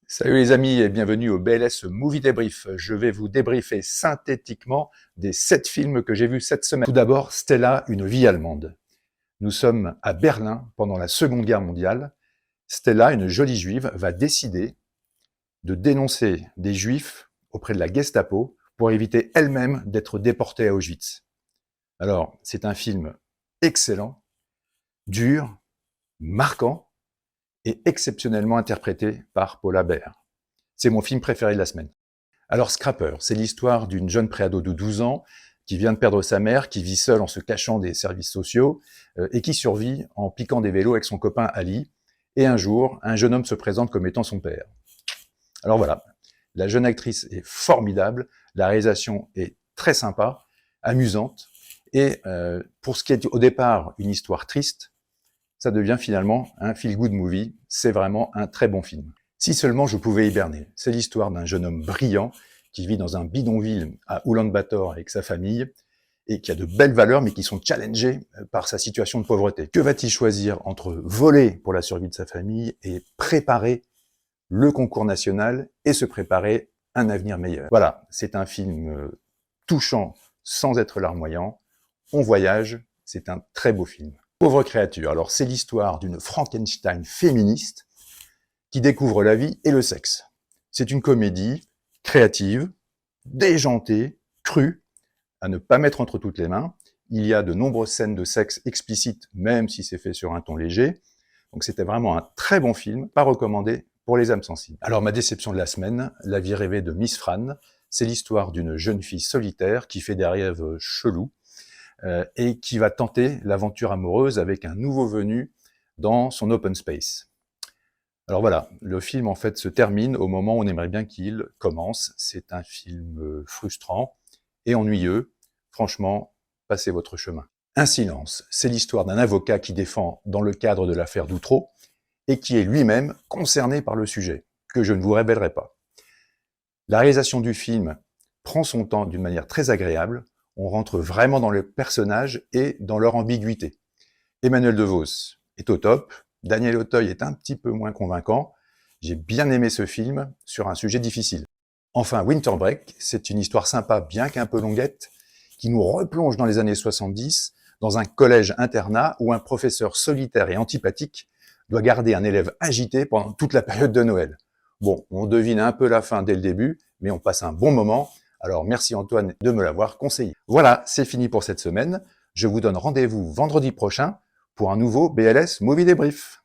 Salut les amis et bienvenue au BLS Movie Débrief. Je vais vous débriefer synthétiquement des 7 films que j'ai vus cette semaine. Tout d'abord, Stella, une vie allemande. Nous sommes à Berlin pendant la Seconde Guerre mondiale. Stella, une jolie juive, va décider de dénoncer des juifs auprès de la Gestapo pour éviter elle-même d'être déportée à Auschwitz. Alors, c'est un film excellent, dur, marquant, et exceptionnellement interprété par Paula Beer. C'est mon film préféré de la semaine. Alors Scrapper, c'est l'histoire d'une jeune préado de 12 ans qui vient de perdre sa mère, qui vit seule en se cachant des services sociaux et qui survit en piquant des vélos avec son copain Ali. Et un jour, un jeune homme se présente comme étant son père. Alors voilà, la jeune actrice est formidable, la réalisation est très sympa, amusante, et pour ce qui est au départ une histoire triste, ça devient finalement un feel-good movie. C'est vraiment un très bon film. Si seulement je pouvais hiberner. C'est l'histoire d'un jeune homme brillant qui vit dans un bidonville à Oulan-Bator avec sa famille et qui a de belles valeurs mais qui sont challengées par sa situation de pauvreté. Que va-t-il choisir entre voler pour la survie de sa famille et préparer le concours national et se préparer un avenir meilleur? Voilà, c'est un film touchant sans être larmoyant. On voyage, c'est un très beau film. Pauvre créature. Alors, c'est l'histoire d'une Frankenstein féministe qui découvre la vie et le sexe. C'est une comédie créative, déjantée, crue, à ne pas mettre entre toutes les mains. Il y a de nombreuses scènes de sexe explicites, même si c'est fait sur un ton léger. Donc, c'était vraiment un très bon film, pas recommandé pour les âmes sensibles. Alors, ma déception de la semaine, La vie rêvée de Miss Fran, c'est l'histoire d'une jeune fille solitaire qui fait des rêves chelous, et qui va tenter l'aventure amoureuse avec un nouveau venu dans son open space. Alors voilà, le film en fait se termine au moment où on aimerait bien qu'il commence. C'est un film frustrant et ennuyeux. Franchement, passez votre chemin. Un silence, c'est l'histoire d'un avocat qui défend dans le cadre de l'affaire Doutreau et qui est lui-même concerné par le sujet, que je ne vous révélerai pas. La réalisation du film prend son temps d'une manière très agréable. On rentre vraiment dans le personnage et dans leur ambiguïté. Emmanuel DeVos est au top, Daniel Auteuil est un petit peu moins convaincant. J'ai bien aimé ce film sur un sujet difficile. Enfin, Winter Break, c'est une histoire sympa, bien qu'un peu longuette, qui nous replonge dans les années 70, dans un collège-internat où un professeur solitaire et antipathique doit garder un élève agité pendant toute la période de Noël. Bon, on devine un peu la fin dès le début, mais on passe un bon moment. Alors merci Antoine de me l'avoir conseillé. Voilà, c'est fini pour cette semaine. Je vous donne rendez-vous vendredi prochain pour un nouveau BLS Movie Débrief.